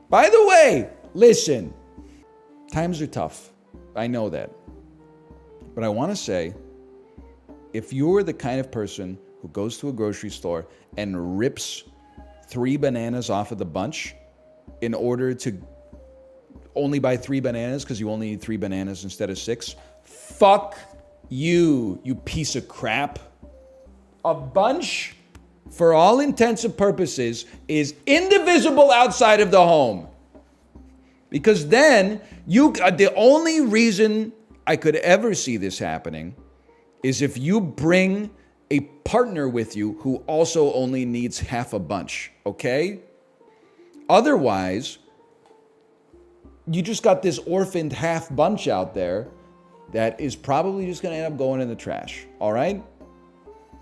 By the way, listen, times are tough. I know that. But I want to say, if you're the kind of person who goes to a grocery store and rips 3 bananas off of the bunch in order to only buy 3 bananas because you only need 3 bananas instead of 6, fuck you, you piece of crap. A bunch, for all intents and purposes, is indivisible outside of the home. Because then, the only reason I could ever see this happening is if you bring a partner with you who also only needs half a bunch, okay? Otherwise, you just got this orphaned half bunch out there that is probably just going to end up going in the trash, all right?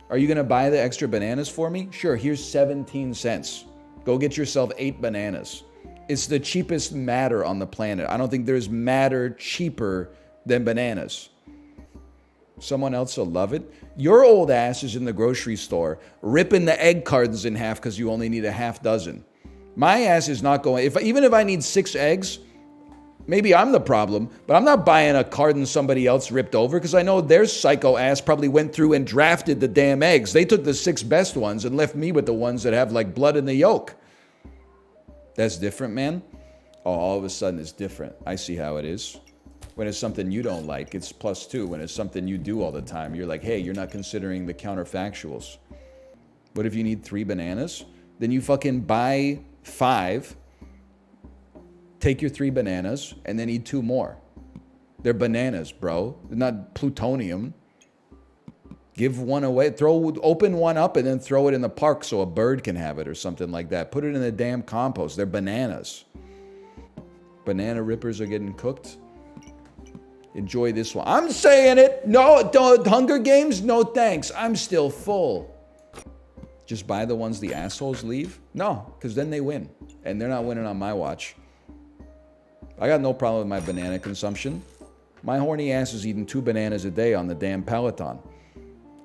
Are you going to buy the extra bananas for me? Sure, here's 17 cents. Go get yourself 8 bananas. It's the cheapest matter on the planet. I don't think there's matter cheaper than bananas. Someone else will love it. Your old ass is in the grocery store ripping the egg cartons in half because you only need a half dozen. My ass is not going, even if I need 6 eggs, maybe I'm the problem, but I'm not buying a carton somebody else ripped over because I know their psycho ass probably went through and drafted the damn eggs. They took the 6 best ones and left me with the ones that have like blood in the yolk. That's different, man. Oh, all of a sudden it's different. I see how it is. When it's something you don't like, it's +2. When it's something you do all the time, you're like, hey, you're not considering the counterfactuals. What if you need 3 bananas? Then you fucking buy 5, take your 3 bananas, and then eat 2 more. They're bananas, bro. They're not plutonium. Give one away. Open one up and then throw it in the park so a bird can have it or something like that. Put it in the damn compost. They're bananas. Banana rippers are getting cooked. Enjoy this one. I'm saying it. No, don't. Hunger Games? No thanks. I'm still full. Just buy the ones the assholes leave? No, because then they win. And they're not winning on my watch. I got no problem with my banana consumption. My horny ass is eating 2 bananas a day on the damn Peloton.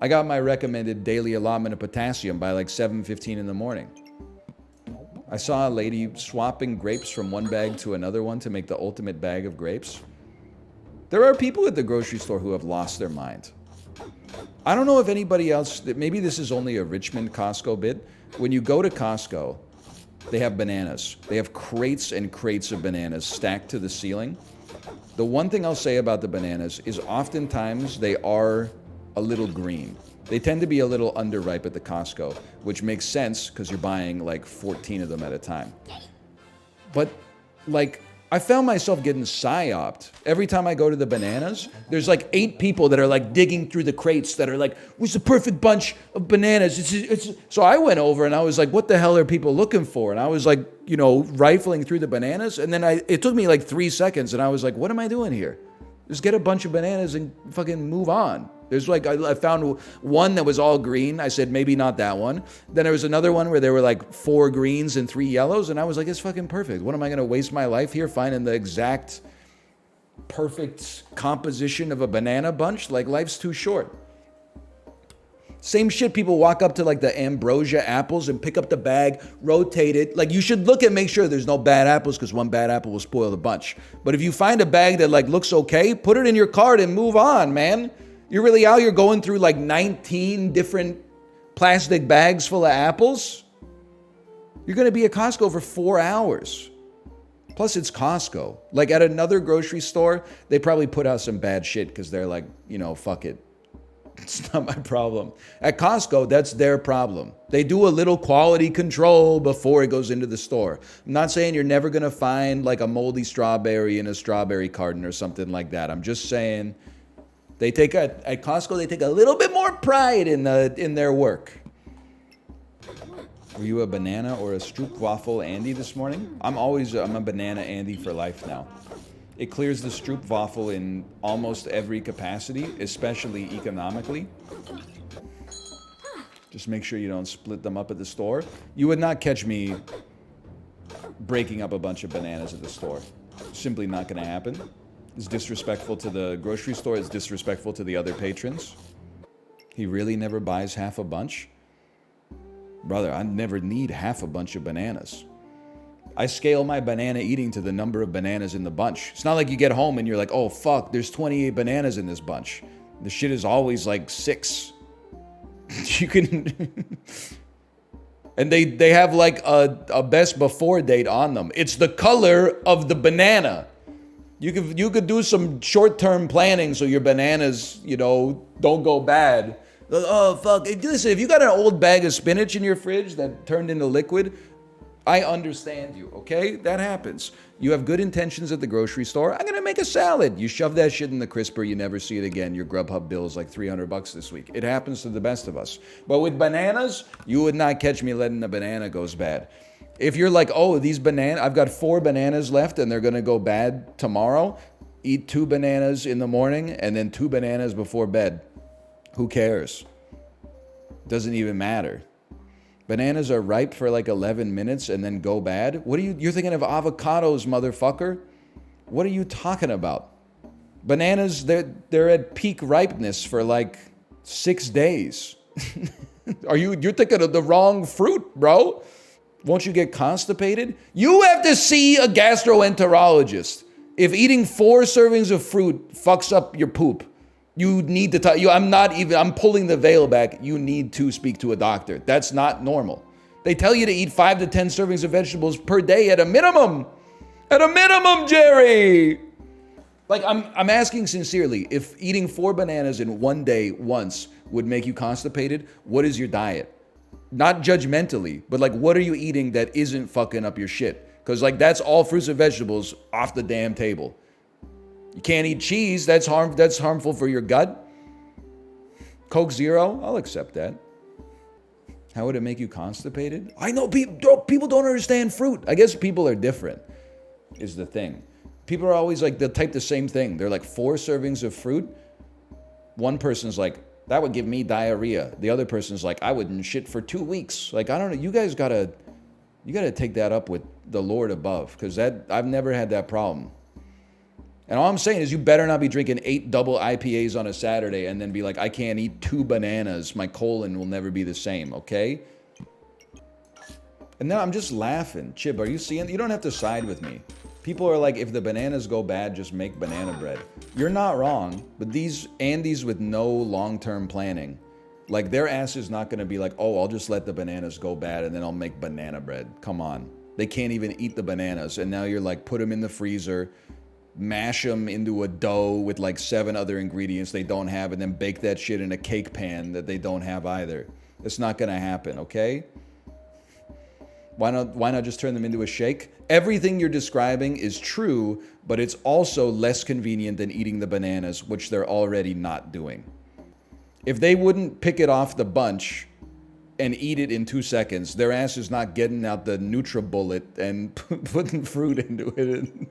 I got my recommended daily allotment of potassium by like 7:15 in the morning. I saw a lady swapping grapes from one bag to another one to make the ultimate bag of grapes. There are people at the grocery store who have lost their mind. I don't know if anybody else, maybe this is only a Richmond Costco bit. When you go to Costco, they have bananas. They have crates and crates of bananas stacked to the ceiling. The one thing I'll say about the bananas is oftentimes they are a little green. They tend to be a little underripe at the Costco, which makes sense because you're buying like 14 of them at a time. But like, I found myself getting psyoped. Every time I go to the bananas, there's like 8 people that are like digging through the crates that are like, what's the perfect bunch of bananas? So I went over and I was like, what the hell are people looking for? And I was like, rifling through the bananas. And then it took me like 3 seconds and I was like, what am I doing here? Just get a bunch of bananas and fucking move on. There's like, I found one that was all green. I said, maybe not that one. Then there was another one where there were like 4 greens and 3 yellows. And I was like, it's fucking perfect. What am I going to waste my life here finding the exact perfect composition of a banana bunch? Like, life's too short. Same shit, people walk up to like the ambrosia apples and pick up the bag, rotate it. Like, you should look and make sure there's no bad apples because one bad apple will spoil the bunch. But if you find a bag that like looks okay, put it in your cart and move on, man. You're really out here going through like 19 different plastic bags full of apples? You're going to be at Costco for 4 hours. Plus, it's Costco. Like at another grocery store, they probably put out some bad shit because they're like, fuck it. It's not my problem. At Costco, that's their problem. They do a little quality control before it goes into the store. I'm not saying you're never going to find like a moldy strawberry in a strawberry carton or something like that. I'm just saying at Costco, they take a little bit more pride in their work. Were you a banana or a stroopwafel Andy this morning? I'm a banana Andy for life now. It clears the stroopwafel in almost every capacity, especially economically. Just make sure you don't split them up at the store. You would not catch me breaking up a bunch of bananas at the store. Simply not going to happen. It's disrespectful to the grocery store. It's disrespectful to the other patrons. He really never buys half a bunch? Brother, I never need half a bunch of bananas. I scale my banana eating to the number of bananas in the bunch. It's not like you get home and you're like, oh fuck, there's 28 bananas in this bunch. The shit is always like 6. You can... And they have like a best before date on them. It's the color of the banana. You could do some short-term planning so your bananas, you know, don't go bad. Oh, fuck. Listen, if you got an old bag of spinach in your fridge that turned into liquid, I understand you, okay? That happens. You have good intentions at the grocery store. I'm going to make a salad. You shove that shit in the crisper, you never see it again. Your Grubhub bill is like $300 this week. It happens to the best of us. But with bananas, you would not catch me letting the banana goes bad. If you're like, oh, these bananas, I've got 4 bananas left and they're going to go bad tomorrow, eat 2 bananas in the morning and then 2 bananas before bed. Who cares? Doesn't even matter. Bananas are ripe for like 11 minutes and then go bad? What are you're thinking of avocados, motherfucker? What are you talking about? Bananas, they're at peak ripeness for like 6 days. You're thinking of the wrong fruit, bro. Won't you get constipated? You have to see a gastroenterologist. If eating 4 servings of fruit fucks up your poop, you need to talk. I'm pulling the veil back. You need to speak to a doctor. That's not normal. They tell you to eat 5 to 10 servings of vegetables per day at a minimum. At a minimum, Jerry. Like, I'm asking sincerely, if eating 4 bananas in one day once would make you constipated, what is your diet? Not judgmentally, but like, what are you eating that isn't fucking up your shit? Because like, that's all fruits and vegetables off the damn table. You can't eat cheese. That's harmful for your gut. Coke Zero, I'll accept that. How would it make you constipated? I know people don't understand fruit. I guess people are different, is the thing. People are always like, they'll type the same thing. They're like 4 servings of fruit. One person's like, that would give me diarrhea. The other person's like, I wouldn't shit for 2 weeks. Like, I don't know. You guys gotta take that up with the Lord above, because I've never had that problem. And all I'm saying is you better not be drinking 8 double IPAs on a Saturday and then be like, I can't eat 2 bananas. My colon will never be the same, okay? And then I'm just laughing. Chib, are you seeing? You don't have to side with me. People are like, if the bananas go bad, just make banana bread. You're not wrong, but these Andes with no long-term planning, like their ass is not going to be like, oh, I'll just let the bananas go bad and then I'll make banana bread. Come on. They can't even eat the bananas. And now you're like, put them in the freezer, mash them into a dough with like 7 other ingredients they don't have, and then bake that shit in a cake pan that they don't have either. It's not going to happen, okay? Why not just turn them into a shake? Everything you're describing is true, but it's also less convenient than eating the bananas, which they're already not doing. If they wouldn't pick it off the bunch and eat it in 2 seconds, their ass is not getting out the NutriBullet and putting fruit into it.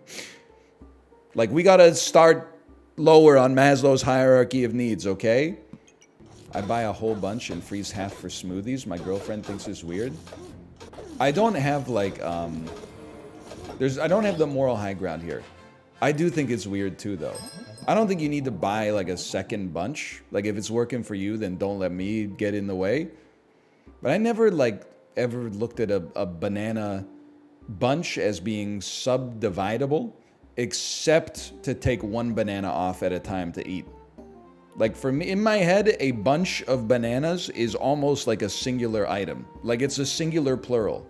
Like, we gotta start lower on Maslow's hierarchy of needs, okay? I buy a whole bunch and freeze half for smoothies. My girlfriend thinks it's weird. I don't have like, I don't have the moral high ground here. I do think it's weird too, though. I don't think you need to buy like a second bunch. Like, if it's working for you, then don't let me get in the way. But I never like ever looked at a banana bunch as being subdividable, except to take 1 banana off at a time to eat. Like, for me, in my head, a bunch of bananas is almost like a singular item. Like, it's a singular plural.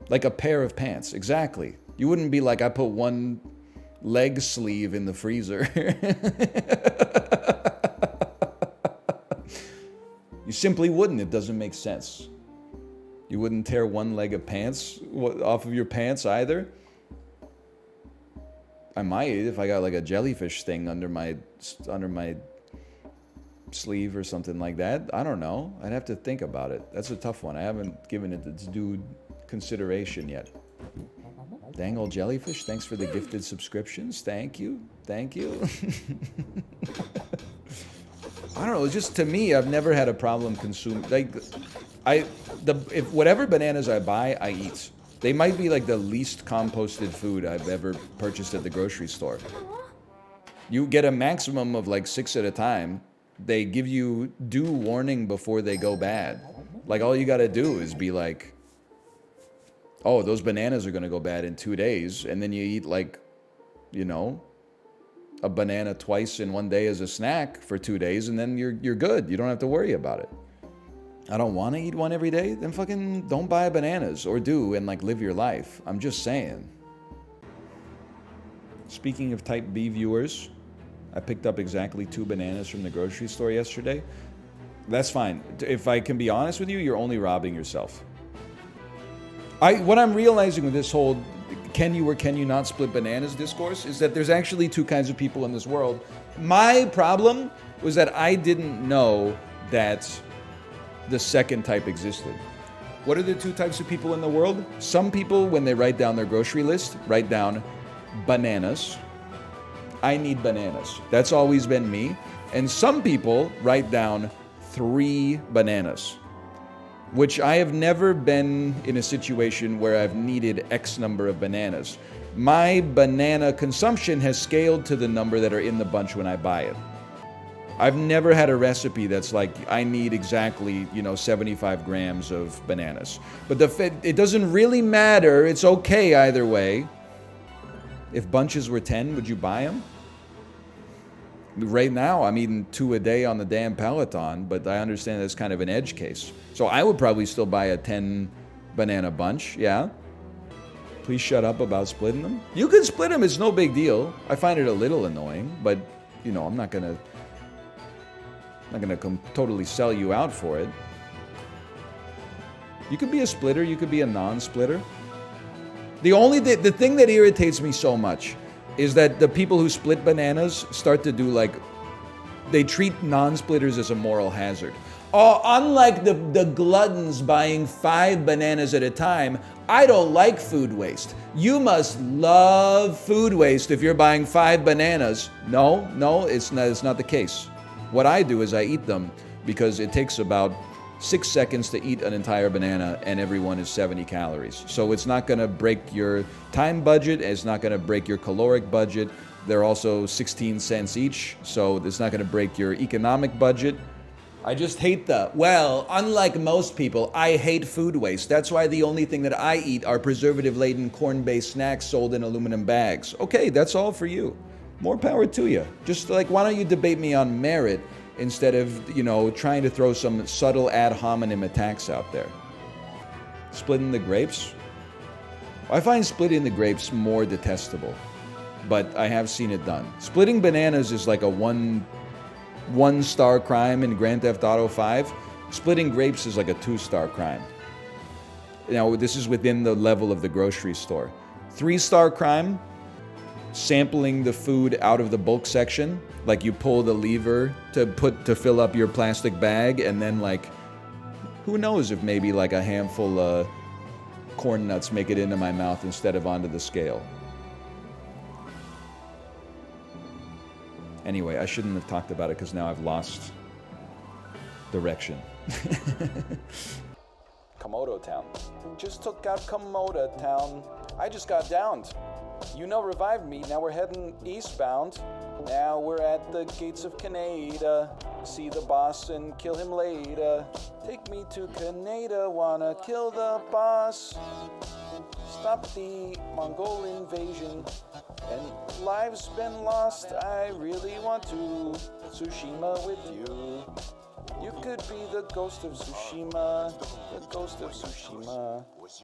Like a pair of pants, exactly. You wouldn't be like, I put 1 leg sleeve in the freezer. You simply wouldn't. It doesn't make sense. You wouldn't tear 1 leg of pants off of your pants either. I might if I got like a jellyfish thing under my sleeve or something like that. I don't know. I'd have to think about it. That's a tough one. I haven't given it its due consideration yet. Dang old jellyfish, thanks for the gifted subscriptions. Thank you. Thank you. I don't know, just to me, I've never had a problem consuming, like, if whatever bananas I buy, I eat. They might be like the least composted food I've ever purchased at the grocery store. You get a maximum of like 6 at a time. They give you due warning before they go bad. Like, all you gotta do is be like, oh, those bananas are going to go bad in 2 days. And then you eat like, a banana twice in one day as a snack for 2 days, and then you're good. You don't have to worry about it. I don't want to eat one every day, then fucking don't buy bananas, or do, and like live your life. I'm just saying. Speaking of type B viewers, I picked up exactly 2 bananas from the grocery store yesterday. That's fine. If I can be honest with you, you're only robbing yourself. What I'm realizing with this whole can you or can you not split bananas discourse is that there's actually 2 kinds of people in this world. My problem was that I didn't know that the second type existed. What are the 2 types of people in the world? Some people, when they write down their grocery list, write down bananas. I need bananas. That's always been me. And some people write down 3 bananas, which I have never been in a situation where I've needed X number of bananas. My banana consumption has scaled to the number that are in the bunch when I buy it. I've never had a recipe that's like, I need exactly, 75 grams of bananas. But it doesn't really matter. It's okay either way. If bunches were 10, would you buy them? Right now, I'm eating 2 a day on the damn Peloton, but I understand that's kind of an edge case. So I would probably still buy a 10 banana bunch, yeah? Please shut up about splitting them. You can split them, it's no big deal. I find it a little annoying, but, I'm not gonna totally sell you out for it. You could be a splitter, you could be a non-splitter. The thing that irritates me so much is that the people who split bananas start to do they treat non-splitters as a moral hazard. Oh, unlike the gluttons buying 5 bananas at a time, I don't like food waste. You must love food waste if you're buying 5 bananas. No, it's not the case. What I do is I eat them because it takes about 6 seconds to eat an entire banana, and every one is 70 calories. So it's not going to break your time budget. It's not going to break your caloric budget. They're also 16 cents each, so it's not going to break your economic budget. I just hate unlike most people, I hate food waste. That's why the only thing that I eat are preservative-laden corn-based snacks sold in aluminum bags. Okay, that's all for you. More power to you. Just why don't you debate me on merit instead of, trying to throw some subtle ad hominem attacks out there. Splitting the grapes? I find splitting the grapes more detestable, but I have seen it done. Splitting bananas is like a one-star crime in Grand Theft Auto 5. Splitting grapes is like a 2-star crime. Now, this is within the level of the grocery store. 3-star crime, sampling the food out of the bulk section. Like you pull the lever to fill up your plastic bag, and then who knows if maybe a handful of corn nuts make it into my mouth instead of onto the scale. Anyway, I shouldn't have talked about it because now I've lost direction. Komodo Town. Just took out Komodo Town. I just got downed. Revived me. Now we're heading eastbound. Now we're at the gates of Canada. See the boss and kill him later. Take me to Canada. Wanna kill the boss. Stop the Mongol invasion. And lives been lost. I really want to Tsushima with you. You could be the ghost of Tsushima. The ghost of Tsushima.